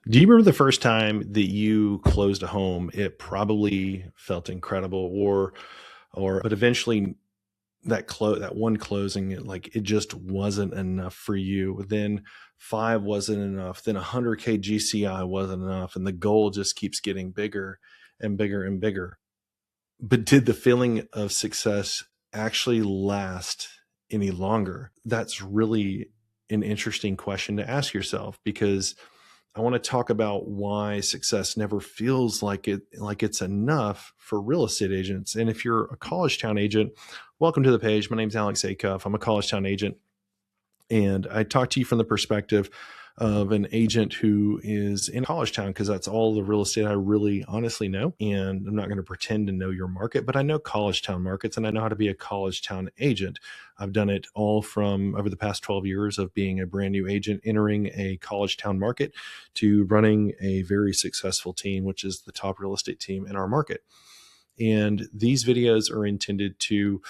Do you remember the first time that you closed a home? It probably felt incredible, but eventually that one closing, it just wasn't enough for you. Then five wasn't enough. Then 100K GCI wasn't enough, and the goal just keeps getting bigger and bigger and bigger. But did the feeling of success actually last any longer? That's really an interesting question to ask yourself, because I want to talk about why success never feels like it's enough for real estate agents. And if you're a college town agent, welcome to the page. My name's Alex Acuff. I'm a college town agent, and I talk to you from the perspective of an agent who is in college town, because that's all the real estate I really honestly know. And I'm not going to pretend to know your market, but I know college town markets, and I know how to be a college town agent. I've done it all from over the past 12 years of being a brand new agent entering a college town market to running a very successful team, which is the top real estate team in our market. And these videos are intended to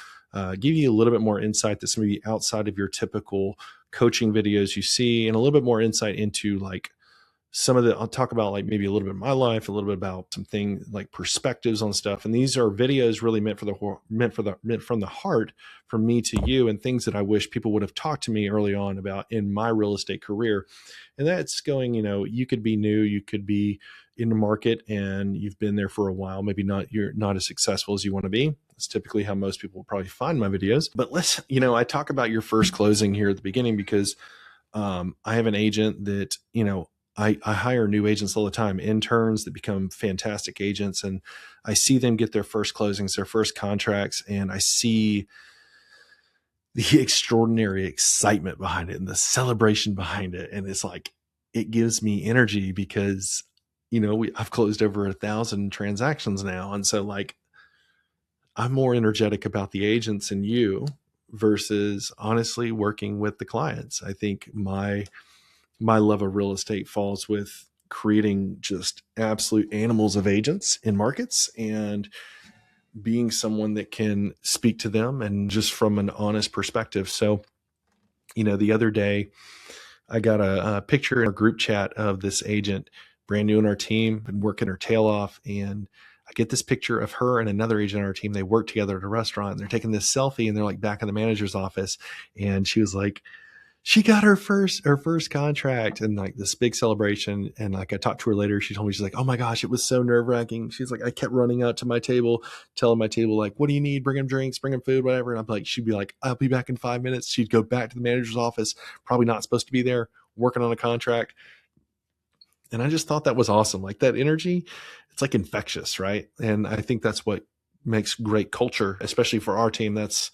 give you a little bit more insight that's maybe outside of your typical coaching videos you see, and a little bit more insight into I'll talk about maybe a little bit of my life, a little bit about some things like perspectives on stuff. And these are videos really meant from the heart, from me to you, and things that I wish people would have talked to me early on about in my real estate career. And that's going, you could be new, you could be in the market and you've been there for a while. Maybe you're not as successful as you want to be. That's typically how most people will probably find my videos. But I talk about your first closing here at the beginning, because I have an agent that, I hire new agents all the time, interns that become fantastic agents, and I see them get their first closings, their first contracts, and I see the extraordinary excitement behind it and the celebration behind it. And it's like, it gives me energy, because, I've closed over 1,000 transactions now. And so I'm more energetic about the agents and you versus honestly working with the clients. I think my love of real estate falls with creating just absolute animals of agents in markets, and being someone that can speak to them and just from an honest perspective. So, the other day I got a picture in our group chat of this agent, brand new in our team, been working her tail off. And I get this picture of her and another agent on our team. They work together at a restaurant, and they're taking this selfie, and they're back in the manager's office. And she was like, she got her first contract, and this big celebration. And I talked to her later. She told me, she's like, oh my gosh, it was so nerve wracking. She's like, I kept running out to my table, telling my table, what do you need? Bring them drinks, bring them food, whatever. And she'd be like, I'll be back in 5 minutes. She'd go back to the manager's office, probably not supposed to be there, working on a contract. And I just thought that was awesome. That energy, it's infectious, right? And I think that's what makes great culture, especially for our team. Those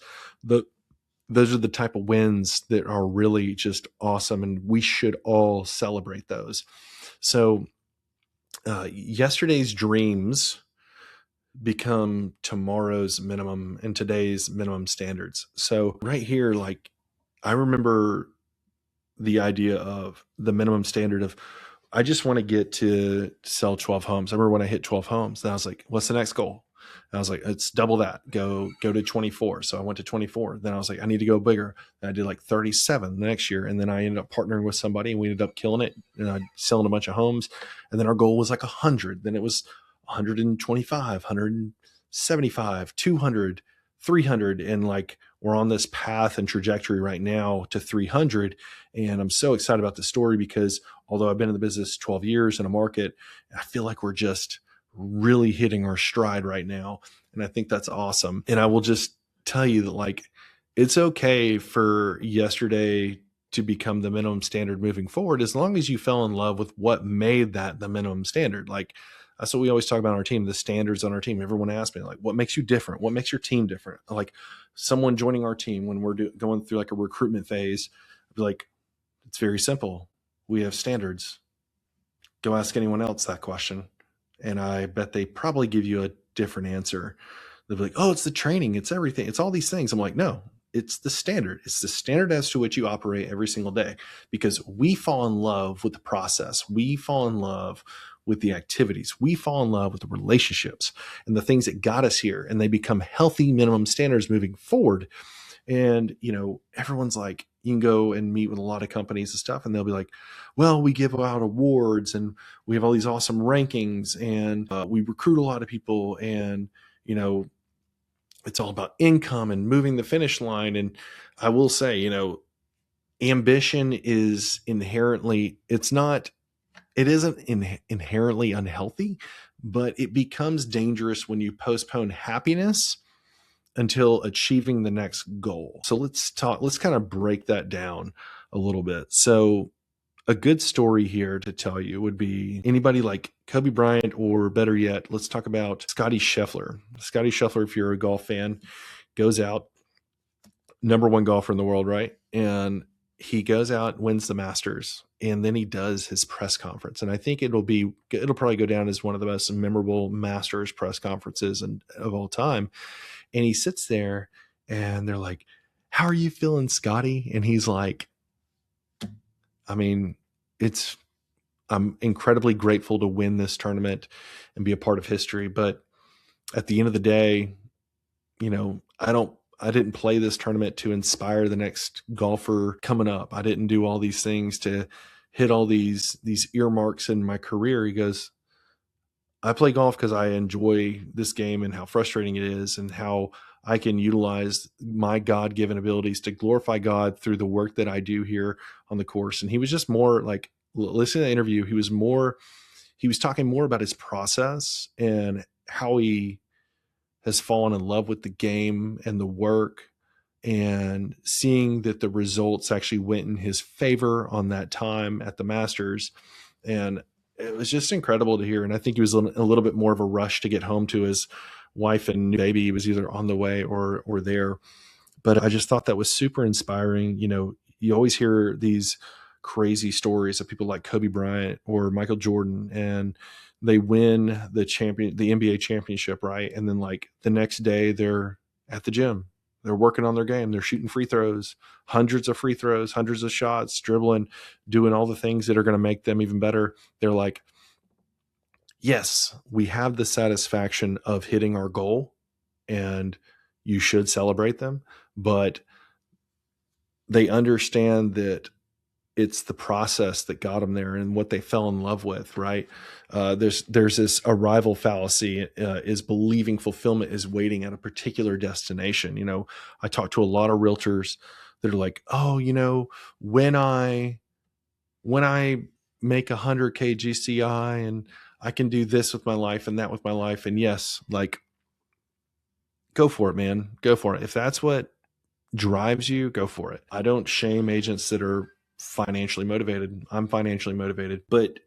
are the type of wins that are really just awesome, and we should all celebrate those. So yesterday's dreams become tomorrow's minimum and today's minimum standards. So right here, I remember the idea of the minimum standard of, I just want to get to sell 12 homes. I remember when I hit 12 homes, then I was like, what's the next goal? And I was like, it's double that, go to 24. So I went to 24. Then I was like, I need to go bigger. And I did 37 the next year. And then I ended up partnering with somebody, and we ended up killing it, and selling a bunch of homes. And then our goal was 100. Then it was 125, 175, 200, 300. And we're on this path and trajectory right now to 300. And I'm so excited about the story, because although I've been in the business 12 years in a market, I feel like we're just really hitting our stride right now. And I think that's awesome. And I will just tell you that it's okay for yesterday to become the minimum standard moving forward, as long as you fell in love with what made that the minimum standard. That's what we always talk about on our team, the standards on our team. Everyone asks me, what makes you different? What makes your team different? Someone joining our team when we're going through a recruitment phase, I'd be like, it's very simple. We have standards. Go ask anyone else that question, and I bet they probably give you a different answer. They'll be like, oh, it's the training, it's everything, it's all these things. I'm like, no, it's the standard. It's the standard as to which you operate every single day, because we fall in love with the process. We fall in love with the activities. We fall in love with the relationships and the things that got us here, and they become healthy minimum standards moving forward. And, everyone's like, you can go and meet with a lot of companies and stuff, and they'll be like, well, we give out awards and we have all these awesome rankings, and we recruit a lot of people, and, you know, it's all about income and moving the finish line. And I will say, ambition is inherently, it isn't inherently unhealthy, but it becomes dangerous when you postpone happiness until achieving the next goal. So let's kind of break that down a little bit. So a good story here to tell you would be anybody like Kobe Bryant, or better yet, let's talk about Scottie Scheffler. Scottie Scheffler, if you're a golf fan, goes out, number one golfer in the world, right? And he goes out, wins the Masters, and then he does his press conference. And I think it'll probably go down as one of the most memorable Masters press conferences of all time. And he sits there and they're like, how are you feeling, Scotty? And he's like, I mean, I'm incredibly grateful to win this tournament and be a part of history. But at the end of the day, I didn't play this tournament to inspire the next golfer coming up. I didn't do all these things to hit all these earmarks in my career. He goes, I play golf because I enjoy this game and how frustrating it is, and how I can utilize my God-given abilities to glorify God through the work that I do here on the course. And he was just more like, listening to the interview, he was talking more about his process and how he has fallen in love with the game and the work, and seeing that the results actually went in his favor on that time at the Masters. And it was just incredible to hear. And I think he was a little bit more of a rush to get home to his wife and new baby. He was either on the way or there. But I just thought that was super inspiring. You always hear these crazy stories of people like Kobe Bryant or Michael Jordan, and they win the NBA championship, right? And then like the next day they're at the gym. They're working on their game. They're shooting free throws, hundreds of free throws, hundreds of shots, dribbling, doing all the things that are going to make them even better. They're like, yes, we have the satisfaction of hitting our goal, and you should celebrate them, but they understand that it's the process that got them there and what they fell in love with, right? There's this arrival fallacy, is believing fulfillment is waiting at a particular destination. I talk to a lot of realtors that are like, oh, when I make 100K GCI and I can do this with my life and that with my life. And yes, like, go for it, man. Go for it. If that's what drives you, go for it. I don't shame agents that are financially motivated. I'm financially motivated, but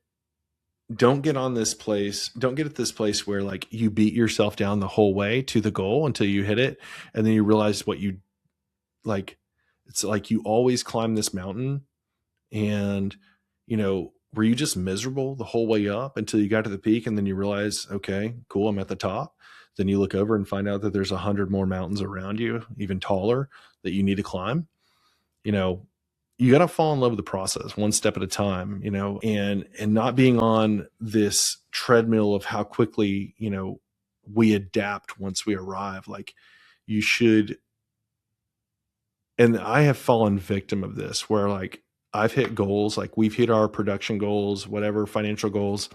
don't get at this place where like you beat yourself down the whole way to the goal until you hit it. And then you realize what you like. It's like you always climb this mountain, and were you just miserable the whole way up until you got to the peak, and then you realize, okay, cool, I'm at the top. Then you look over and find out that there's 100 more mountains around you, even taller, that you need to climb. You got to fall in love with the process one step at a time, and not being on this treadmill of how quickly, we adapt once we arrive. Like, you should. And I have fallen victim of this, where like I've hit goals, like we've hit our production goals, whatever financial goals.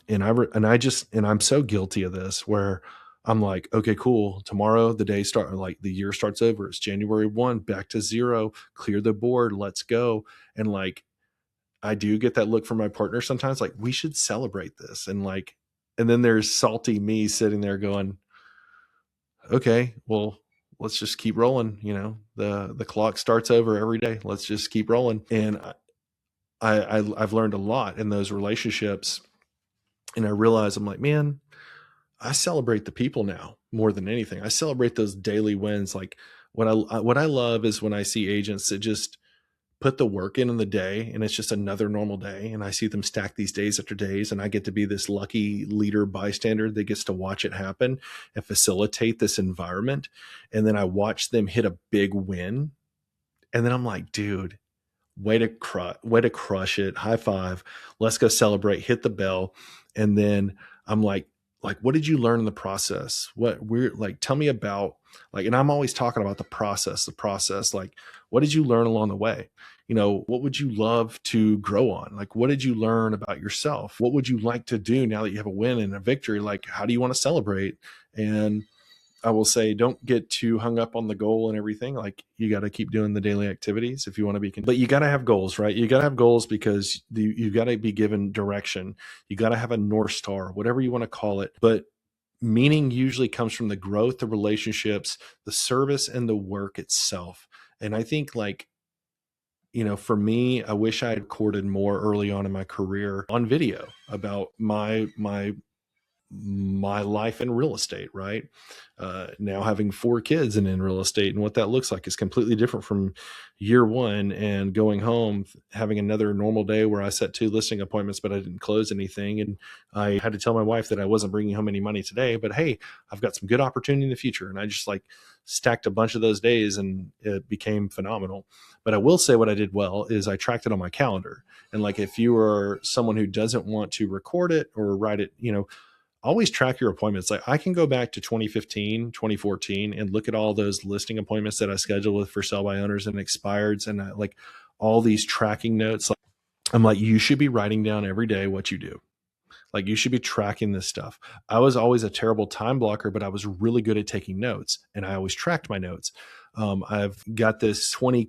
And I'm so guilty of this, where I'm like, okay, cool. Tomorrow the year starts over. It's January 1, back to zero, clear the board. Let's go. And like, I do get that look from my partner sometimes, like, we should celebrate this. And then there's salty me sitting there going, okay, well, let's just keep rolling. The clock starts over every day. Let's just keep rolling. And I've learned a lot in those relationships. And I realize, I'm like, man, I celebrate the people now more than anything. I celebrate those daily wins. Like, what I love is when I see agents that just put the work in the day, and it's just another normal day, and I see them stack these days after days, and I get to be this lucky leader bystander that gets to watch it happen and facilitate this environment. And then I watch them hit a big win, and then I'm like, dude, way to crush it. High five. Let's go celebrate, hit the bell. And then I'm like, like, what did you learn in the process? What we're like, tell me about, like, and I'm always talking about the process, like, what did you learn along the way? What would you love to grow on? Like, what did you learn about yourself? What would you like to do now that you have a win and a victory? Like, how do you want to celebrate? And I will say, don't get too hung up on the goal and everything. Like, you got to keep doing the daily activities if you want to be, but you got to have goals, right? You got to have goals because you got to be given direction. You got to have a North Star, whatever you want to call it. But meaning usually comes from the growth, the relationships, the service, and the work itself. And I think, like, for me, I wish I had recorded more early on in my career on video about my life in real estate, right? Now having 4 kids and in real estate, and what that looks like is completely different from year one, and going home, having another normal day where I set 2 listing appointments, but I didn't close anything. And I had to tell my wife that I wasn't bringing home any money today, but hey, I've got some good opportunity in the future. And I just like stacked a bunch of those days, and it became phenomenal. But I will say what I did well is I tracked it on my calendar. And like, if you are someone who doesn't want to record it or write it, always track your appointments. Like, I can go back to 2015, 2014 and look at all those listing appointments that I scheduled with for sell by owners and expireds, and like all these tracking notes. Like, I'm like, you should be writing down every day what you do. Like, you should be tracking this stuff. I was always a terrible time blocker, but I was really good at taking notes, and I always tracked my notes. I've got this 20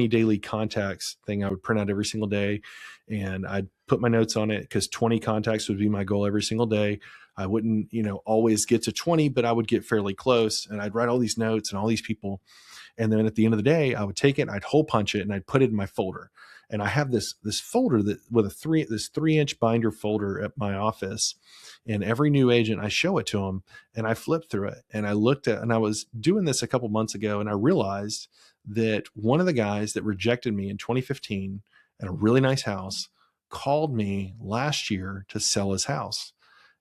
daily contacts thing I would print out every single day, and I'd put my notes on it because 20 contacts would be my goal every single day. I wouldn't, always get to 20, but I would get fairly close, and I'd write all these notes and all these people. And then at the end of the day, I would take it, I'd hole punch it, and I'd put it in my folder. And I have this folder that with this 3-inch binder folder at my office. And every new agent, I show it to them, and I flip through it. And I looked at, and I was doing this a couple months ago, and I realized that one of the guys that rejected me in 2015 at a really nice house called me last year to sell his house.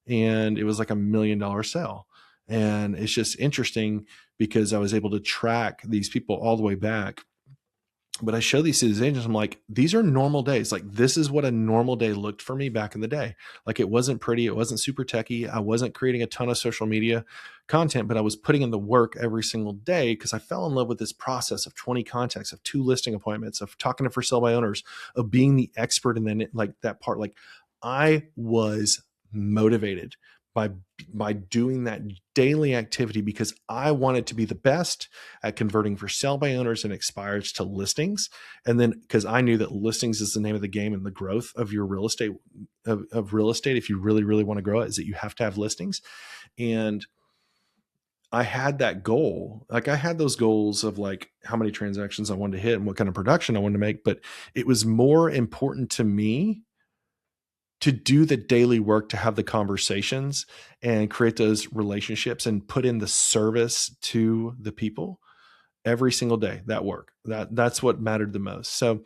And it was like $1 million sale. And it's just interesting because I was able to track these people all the way back. But I show these to these agents. I'm like, these are normal days. Like, this is what a normal day looked for me back in the day. Like, it wasn't pretty. It wasn't super techy. I wasn't creating a ton of social media content, but I was putting in the work every single day because I fell in love with this process of 20 contacts, of 2 listing appointments, of talking to for sale by owners, of being the expert. And then like that part, like, I was motivated by doing that daily activity because I wanted to be the best at converting for sell by owners and expireds to listings. And then because I knew that listings is the name of the game, and the growth of your real estate of real estate, if you really, really want to grow it, is that you have to have listings. And I had that goal. Like, I had those goals of like how many transactions I wanted to hit and what kind of production I wanted to make. But it was more important to me to do the daily work, to have the conversations and create those relationships and put in the service to the people every single day. That work, that's what mattered the most. So,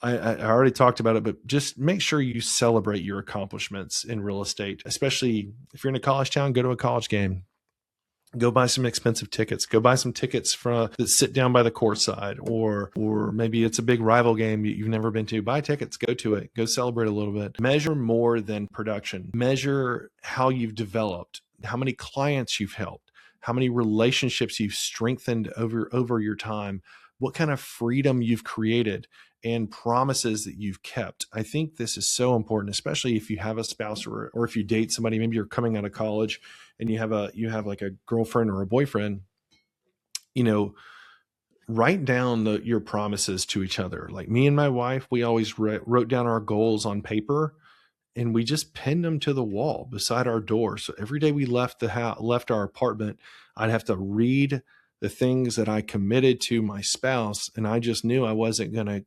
I already talked about it, but just make sure you celebrate your accomplishments in real estate, especially if you're in a college town. Go to a college game. Go buy some expensive tickets. Go buy some tickets that sit down by the courtside, or maybe it's a big rival game you've never been to. Buy tickets, go to it, go celebrate a little bit. Measure more than production. Measure how you've developed, how many clients you've helped, how many relationships you've strengthened over your time, what kind of freedom you've created, and promises that you've kept. I think this is so important, especially if you have a spouse or if you date somebody. Maybe you're coming out of college and you have like a girlfriend or a boyfriend. Write down your promises to each other. Like, me and my wife, we always wrote down our goals on paper, and we just pinned them to the wall beside our door. So every day we left our apartment, I'd have to read the things that I committed to my spouse, and I just knew I wasn't gonna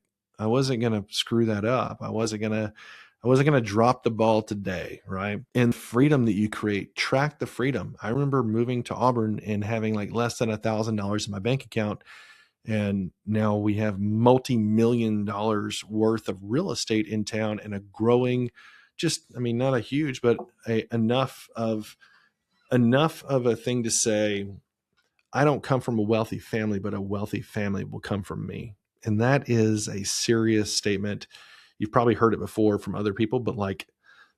screw that up. I wasn't gonna drop the ball today, right? And freedom that you create, track the freedom. I remember moving to Auburn and having like less than $1,000 in my bank account, and now we have multi-million dollars worth of real estate in town, and a growing, not a huge, but enough of a thing to say, I don't come from a wealthy family, but a wealthy family will come from me. And that is a serious statement. You've probably heard it before from other people, but like,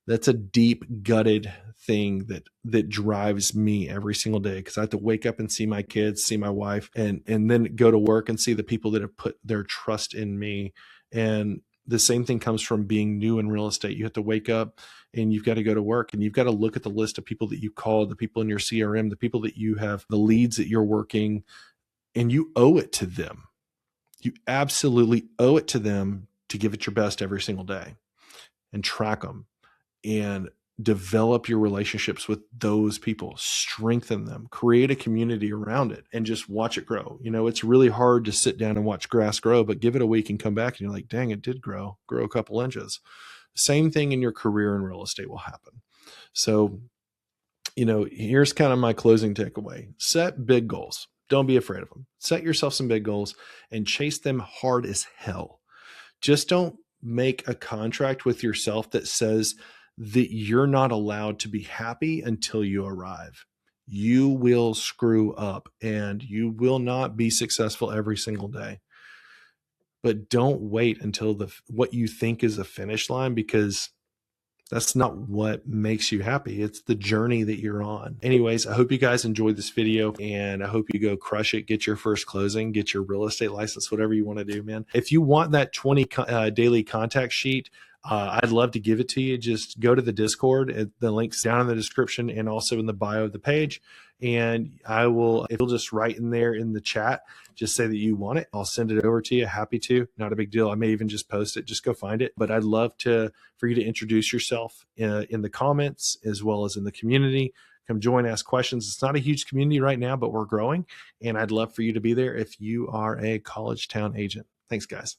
That's a deep gutted thing that drives me every single day, because I have to wake up and see my kids, see my wife, and then go to work and see the people that have put their trust in me. And the same thing comes from being new in real estate. You have to wake up and you've got to go to work, and you've got to look at the list of people that you called, the people in your CRM, the people that you have, the leads that you're working, and you owe it to them. You absolutely owe it to them to give it your best every single day and track them and develop your relationships with those people, strengthen them, create a community around it, and just watch it grow. You know, it's really hard to sit down and watch grass grow, but give it a week and come back and you're like, dang, it did grow a couple inches. Same thing in your career in real estate will happen. So, you know, here's kind of my closing takeaway. Set big goals. Don't be afraid of them. Set yourself some big goals and chase them hard as hell. Just don't make a contract with yourself that says that you're not allowed to be happy until you arrive. You will screw up and you will not be successful every single day. But don't wait until what you think is a finish line, because that's not what makes you happy. It's the journey that you're on. Anyways, I hope you guys enjoyed this video, and I hope you go crush it, get your first closing, get your real estate license, whatever you want to do, man. If you want that 20 daily contact sheet, I'd love to give it to you. Just go to the Discord. The link's down in the description and also in the bio of the page. And I will, if you'll just write in there in the chat, just say that you want it, I'll send it over to you. Happy to. Not a big deal. I may even just post it. Just go find it. But I'd love for you to introduce yourself in the comments as well as in the community. Come join, ask questions. It's not a huge community right now, but we're growing. And I'd love for you to be there if you are a college town agent. Thanks, guys.